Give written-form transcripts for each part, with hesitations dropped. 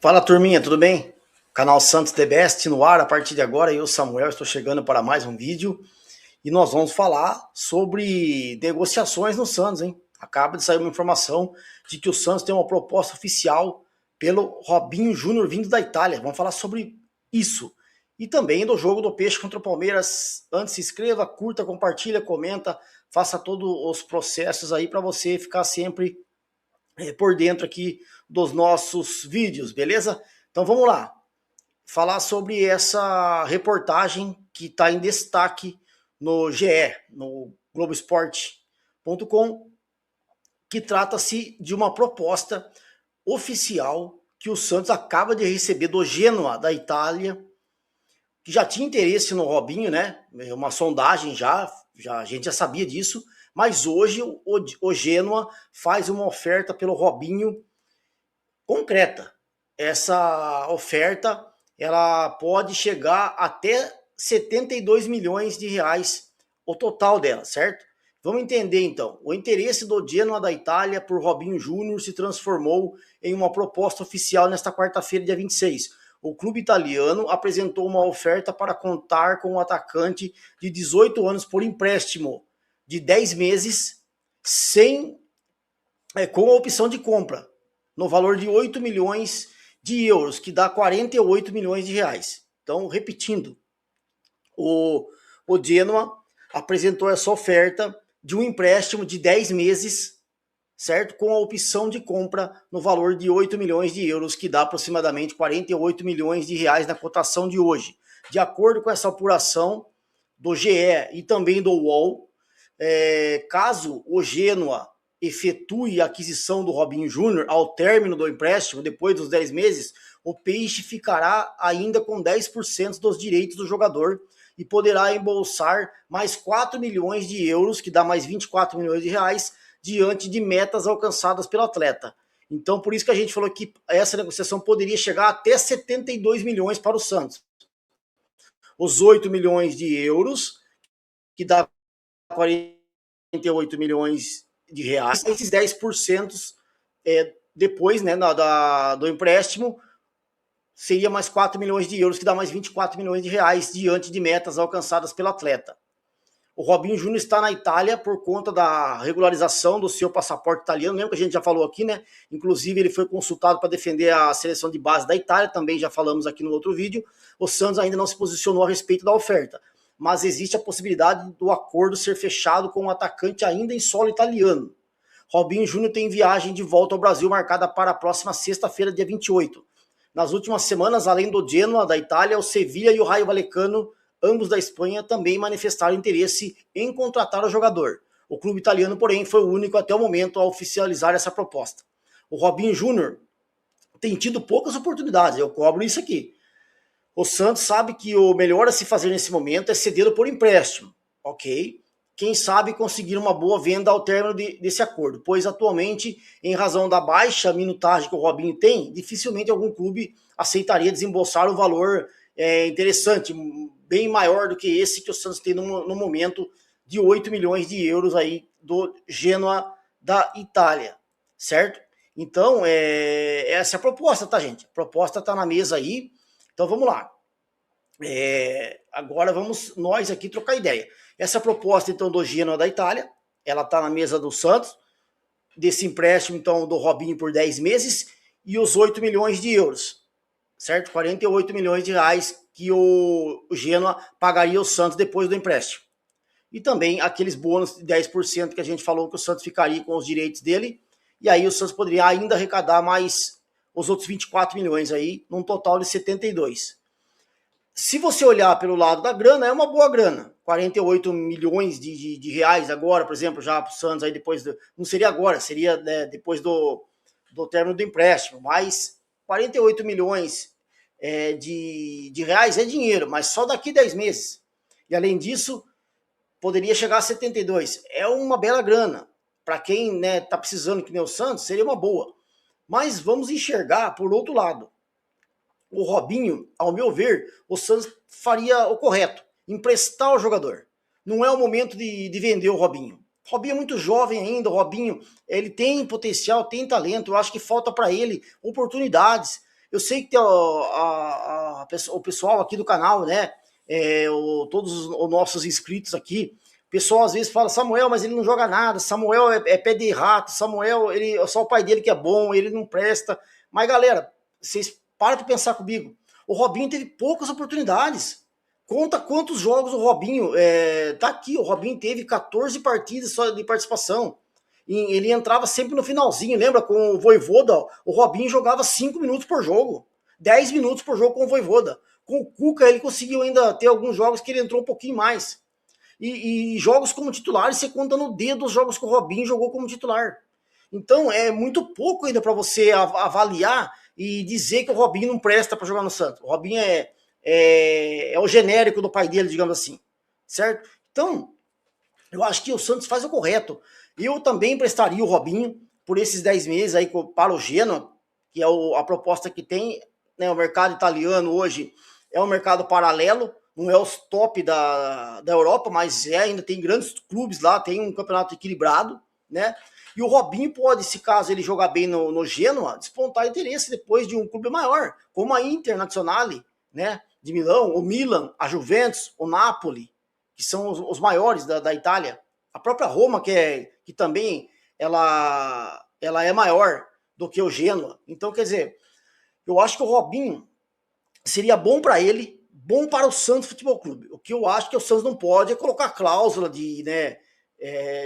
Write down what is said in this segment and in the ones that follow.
Fala turminha, tudo bem? Canal Santos The Best no ar. A partir de agora, eu, Samuel, estou chegando para mais um vídeo e nós vamos falar sobre negociações no Santos, hein? Acaba de sair uma informação de que o Santos tem uma proposta oficial pelo Robinho Júnior vindo da Itália. Vamos falar sobre isso. E também do jogo do Peixe contra o Palmeiras. Antes, se inscreva, curta, compartilha, comenta, faça todos os processos aí para você ficar sempre por dentro aqui dos nossos vídeos, beleza? Então vamos lá, falar sobre essa reportagem que está em destaque no GE, no Globoesporte.com, que trata-se de uma proposta oficial que o Santos acaba de receber do Genoa, da Itália, que já tinha interesse no Robinho, né? Uma sondagem a gente já sabia disso, mas hoje o Genoa faz uma oferta pelo Robinho concreta. Essa oferta ela pode chegar até 72 milhões de reais o total dela, certo? Vamos entender então. O interesse do Genoa da Itália por Robinho Júnior se transformou em uma proposta oficial nesta quarta-feira, dia 26. O clube italiano apresentou uma oferta para contar com um atacante de 18 anos por empréstimo de 10 meses com a opção de compra no valor de 8 milhões de euros, que dá 48 milhões de reais. Então, repetindo, o Genoa apresentou essa oferta de um empréstimo de 10 meses, certo? Com a opção de compra no valor de 8 milhões de euros, que dá aproximadamente 48 milhões de reais na cotação de hoje. De acordo com essa apuração do GE e também do UOL, caso o Genoa efetue a aquisição do Robinho Júnior ao término do empréstimo, depois dos 10 meses, o Peixe ficará ainda com 10% dos direitos do jogador e poderá embolsar mais 4 milhões de euros, que dá mais 24 milhões de reais, diante de metas alcançadas pelo atleta. Então, por isso que a gente falou que essa negociação poderia chegar até 72 milhões para o Santos. Os 8 milhões de euros, que dá 48 milhões de reais, esses 10% depois, né, do empréstimo, seria mais 4 milhões de euros, que dá mais 24 milhões de reais diante de metas alcançadas pelo atleta. O Robinho Júnior está na Itália por conta da regularização do seu passaporte italiano. Lembra que a gente já falou aqui, né? Inclusive, ele foi consultado para defender a seleção de base da Itália, também já falamos aqui no outro vídeo. O Santos ainda não se posicionou a respeito da oferta, mas existe a possibilidade do acordo ser fechado com um atacante ainda em solo italiano. Robinho Júnior tem viagem de volta ao Brasil marcada para a próxima sexta-feira, dia 28. Nas últimas semanas, além do Genoa da Itália, o Sevilla e o Rayo Vallecano, ambos da Espanha, também manifestaram interesse em contratar o jogador. O clube italiano, porém, foi o único até o momento a oficializar essa proposta. O Robinho Júnior tem tido poucas oportunidades, eu cobro isso aqui. O Santos sabe que o melhor a se fazer nesse momento é cedê-lo por empréstimo, ok? Quem sabe conseguir uma boa venda ao término desse acordo, pois atualmente, em razão da baixa minutagem que o Robinho tem, dificilmente algum clube aceitaria desembolsar um valor interessante, bem maior do que esse que o Santos tem no momento, de 8 milhões de euros aí do Genoa da Itália, certo? Então, essa é a proposta, tá, gente? A proposta está na mesa aí. Então vamos lá. Agora vamos nós aqui trocar ideia. Essa proposta então do Genoa da Itália, ela está na mesa do Santos, desse empréstimo então do Robinho por 10 meses e os 8 milhões de euros, certo? 48 milhões de reais que o Genoa pagaria ao Santos depois do empréstimo. E também aqueles bônus de 10% que a gente falou que o Santos ficaria com os direitos dele, e aí o Santos poderia ainda arrecadar mais os outros 24 milhões aí, num total de 72. Se você olhar pelo lado da grana, é uma boa grana. 48 milhões de reais agora, por exemplo, já para o Santos, aí depois não seria agora, seria depois do término do empréstimo, mas 48 milhões de reais é dinheiro, mas só daqui 10 meses. E além disso, poderia chegar a 72. É uma bela grana. Para quem está precisando que nem o Santos, seria uma boa. Mas vamos enxergar por outro lado. O Robinho, ao meu ver, o Santos faria o correto, emprestar o jogador. Não é o momento de vender o Robinho. O Robinho é muito jovem ainda, o Robinho ele tem potencial, tem talento, eu acho que falta para ele oportunidades. Eu sei que tem o pessoal aqui do canal, né? Todos os nossos inscritos aqui, o pessoal às vezes fala, Samuel, mas ele não joga nada, Samuel é pé de rato, Samuel, só o pai dele que é bom, ele não presta. Mas galera, vocês param de pensar comigo. O Robinho teve poucas oportunidades. Conta quantos jogos o Robinho... tá aqui, o Robinho teve 14 partidas só de participação. E ele entrava sempre no finalzinho, lembra? Com o Vojvoda, o Robinho jogava 5 minutos por jogo. 10 minutos por jogo com o Vojvoda. Com o Cuca, ele conseguiu ainda ter alguns jogos que ele entrou um pouquinho mais. E jogos como titular, você conta no dedo os jogos que o Robinho jogou como titular. Então, é muito pouco ainda para você avaliar e dizer que o Robinho não presta para jogar no Santos. O Robinho é o genérico do pai dele, digamos assim. Certo? Então, eu acho que o Santos faz o correto. Eu também emprestaria o Robinho por esses 10 meses aí para o Genoa, que é a proposta que tem. Né, o mercado italiano hoje é um mercado paralelo, não é os top da Europa, mas ainda tem grandes clubes lá, tem um campeonato equilibrado, né? E o Robinho pode, se caso ele jogar bem no Genoa, despontar interesse depois de um clube maior, como a Internazionale, né, de Milão, o Milan, a Juventus, o Napoli, que são os maiores da Itália. A própria Roma, que também ela é maior do que o Genoa. Então, quer dizer, eu acho que o Robinho seria bom para ele, bom para o Santos Futebol Clube. O que eu acho que o Santos não pode é colocar cláusula de, né,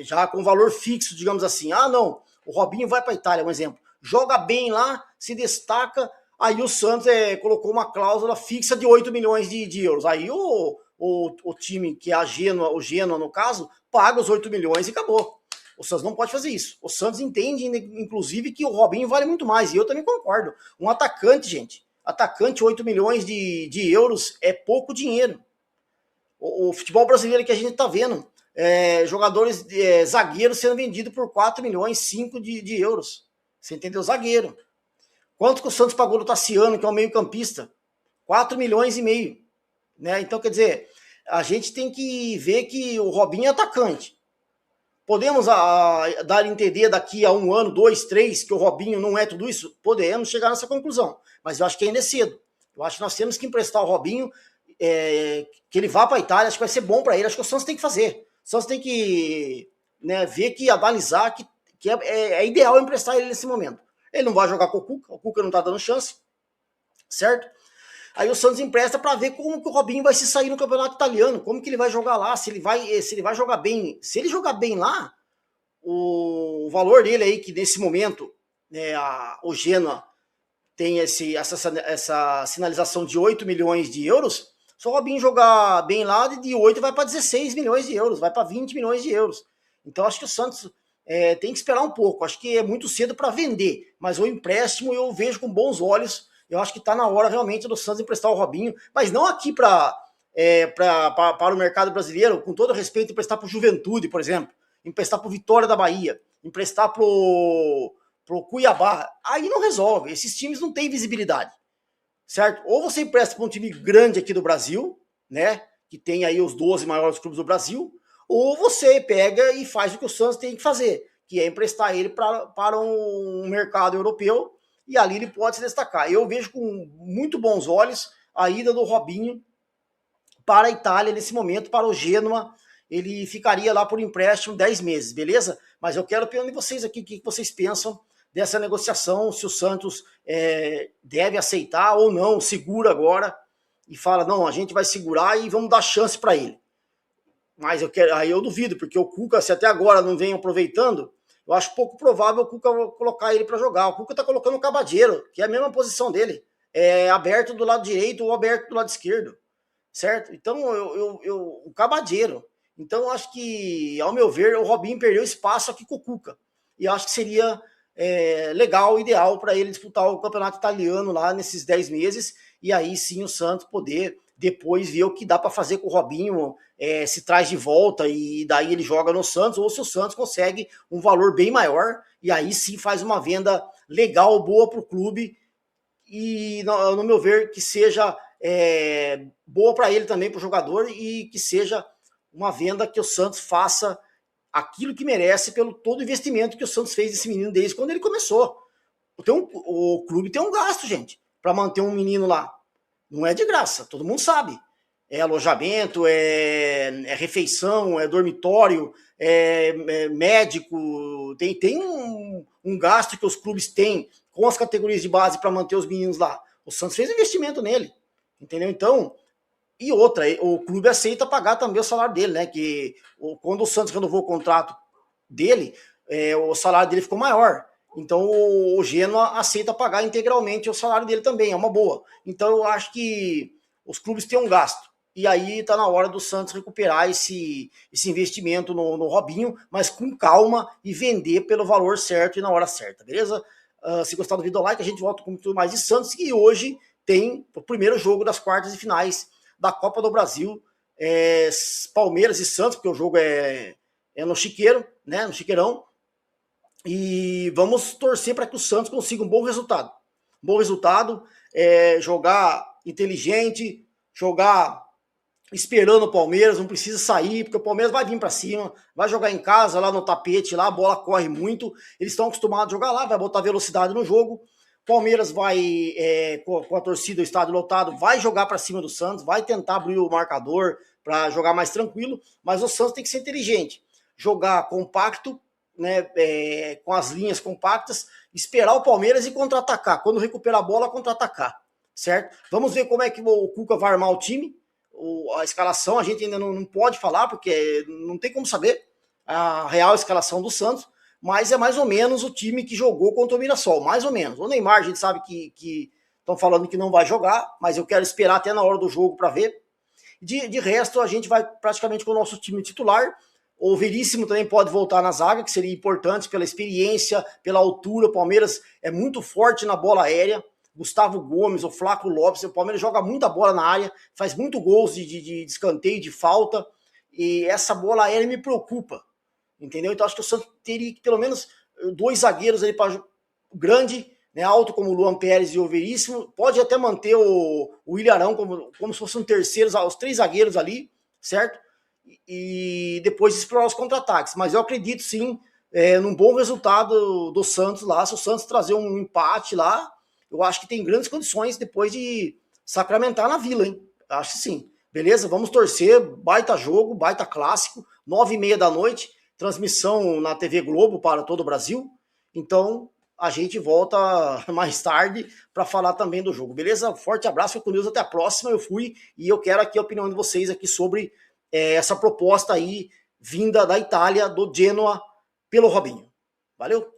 já com valor fixo, digamos assim. Ah, não, o Robinho vai para a Itália, um exemplo. Joga bem lá, se destaca, aí o Santos colocou uma cláusula fixa de 8 milhões de euros. Aí o time, que é o Genoa no caso, paga os 8 milhões e acabou. O Santos não pode fazer isso. O Santos entende, inclusive, que o Robinho vale muito mais. E eu também concordo. Um atacante, gente, 8 milhões de euros é pouco dinheiro. O futebol brasileiro que a gente está vendo, jogadores, zagueiros sendo vendidos por 4 milhões, 5 de euros. Você entendeu? Zagueiro. Quanto que o Santos pagou no Tassiano, que é o meio-campista? 4 milhões e meio. Né? Então, quer dizer, a gente tem que ver que o Robinho é atacante. Podemos dar a entender daqui a 1 ano, 2, 3, que o Robinho não é tudo isso? Podemos chegar nessa conclusão. Mas eu acho que ainda é cedo. Eu acho que nós temos que emprestar o Robinho, que ele vá para a Itália, acho que vai ser bom para ele. Acho que o Santos tem que fazer. O Santos tem que, né, analisar que é ideal emprestar ele nesse momento. Ele não vai jogar com o Cuca não está dando chance, certo? Aí o Santos empresta para ver como que o Robinho vai se sair no campeonato italiano, como que ele vai jogar lá, se ele vai jogar bem. Se ele jogar bem lá, o valor dele aí, que nesse momento, né, o Genoa tem essa sinalização de 8 milhões de euros, se o Robinho jogar bem lá, de 8 vai para 16 milhões de euros, vai para 20 milhões de euros. Então acho que o Santos tem que esperar um pouco, acho que é muito cedo para vender, mas o empréstimo eu vejo com bons olhos. Eu acho que está na hora realmente do Santos emprestar o Robinho, mas não aqui para o mercado brasileiro, com todo respeito, emprestar para o Juventude, por exemplo, emprestar para o Vitória da Bahia, emprestar para o Cuiabá. Aí não resolve, esses times não têm visibilidade, certo? Ou você empresta para um time grande aqui do Brasil, né, que tem aí os 12 maiores clubes do Brasil, ou você pega e faz o que o Santos tem que fazer, que é emprestar ele para um mercado europeu, e ali ele pode se destacar. Eu vejo com muito bons olhos a ida do Robinho para a Itália nesse momento, para o Genoa. Ele ficaria lá por empréstimo 10 meses, beleza? Mas eu quero perguntar de vocês aqui o que vocês pensam dessa negociação, se o Santos deve aceitar ou não, segura agora e fala, não, a gente vai segurar e vamos dar chance para ele. Mas aí eu duvido, porque o Cuca, se até agora não vem aproveitando, eu acho pouco provável o Cuca colocar ele para jogar. O Cuca tá colocando o Cabadeiro, que é a mesma posição dele. É aberto do lado direito ou aberto do lado esquerdo. Certo? Então, o Cabadeiro. Então, eu acho que, ao meu ver, o Robinho perdeu espaço aqui com o Cuca. E eu acho que seria legal, ideal para ele disputar o campeonato italiano lá nesses 10 meses. E aí sim o Santos poder depois ver o que dá para fazer com o Robinho, se traz de volta e daí ele joga no Santos, ou se o Santos consegue um valor bem maior, e aí sim faz uma venda legal, boa para o clube, e no meu ver, que seja boa para ele também, para o jogador, e que seja uma venda que o Santos faça aquilo que merece pelo todo o investimento que o Santos fez desse menino desde quando ele começou. O clube tem um gasto, gente. para manter um menino lá? Não é de graça, todo mundo sabe. É alojamento, é refeição, é dormitório, é médico, tem um gasto que os clubes têm com as categorias de base para manter os meninos lá. O Santos fez investimento nele, entendeu? Então, e outra, o clube aceita pagar também o salário dele, né? Que quando o Santos renovou o contrato dele, o salário dele ficou maior. Então o Genoa aceita pagar integralmente o salário dele também, é uma boa. Então eu acho que os clubes têm um gasto. E aí está na hora do Santos recuperar esse investimento no Robinho, mas com calma e vender pelo valor certo e na hora certa, beleza? Se gostar do vídeo, like, a gente volta com muito mais de Santos, e hoje tem o primeiro jogo das quartas e finais da Copa do Brasil, Palmeiras e Santos, porque o jogo é no Chiqueiro, né, no Chiqueirão, e vamos torcer para que o Santos consiga um bom resultado. Jogar inteligente, jogar esperando o Palmeiras, não precisa sair, porque o Palmeiras vai vir para cima, vai jogar em casa, lá no tapete, lá a bola corre muito, eles estão acostumados a jogar lá, vai botar velocidade no jogo. Palmeiras vai, com a torcida, o estádio lotado, vai jogar para cima do Santos, vai tentar abrir o marcador para jogar mais tranquilo, mas o Santos tem que ser inteligente, jogar compacto, né, com as linhas compactas, esperar o Palmeiras e contra-atacar. Quando recuperar a bola, contra-atacar, certo? Vamos ver como é que o Cuca vai armar o time, a escalação, a gente ainda não pode falar, porque não tem como saber a real escalação do Santos, mas é mais ou menos o time que jogou contra o Mirassol, mais ou menos. O Neymar, a gente sabe que estão falando que não vai jogar, mas eu quero esperar até na hora do jogo para ver. De resto, a gente vai praticamente com o nosso time titular. O Veríssimo também pode voltar na zaga, que seria importante pela experiência, pela altura. O Palmeiras é muito forte na bola aérea. Gustavo Gomes, o Flaco Lopes, o Palmeiras joga muita bola na área, faz muito gols de escanteio, de falta, e essa bola aérea me preocupa, entendeu? Então acho que o Santos teria que pelo menos 2 zagueiros ali para grande, né, alto como o Luan Pérez e o Veríssimo, pode até manter o Ilharão como se fosse um terceiro, os 3 zagueiros ali, certo? E depois explorar os contra-ataques, mas eu acredito sim num bom resultado do Santos lá, se o Santos trazer um empate lá, eu acho que tem grandes condições depois de sacramentar na Vila, hein? Acho que sim. Beleza? Vamos torcer. Baita jogo, baita clássico. 9h30 da noite. Transmissão na TV Globo para todo o Brasil. Então, a gente volta mais tarde para falar também do jogo. Beleza? Forte abraço. Fico com Deus. Até a próxima. Eu fui e eu quero aqui a opinião de vocês aqui sobre essa proposta aí vinda da Itália, do Genoa, pelo Robinho. Valeu?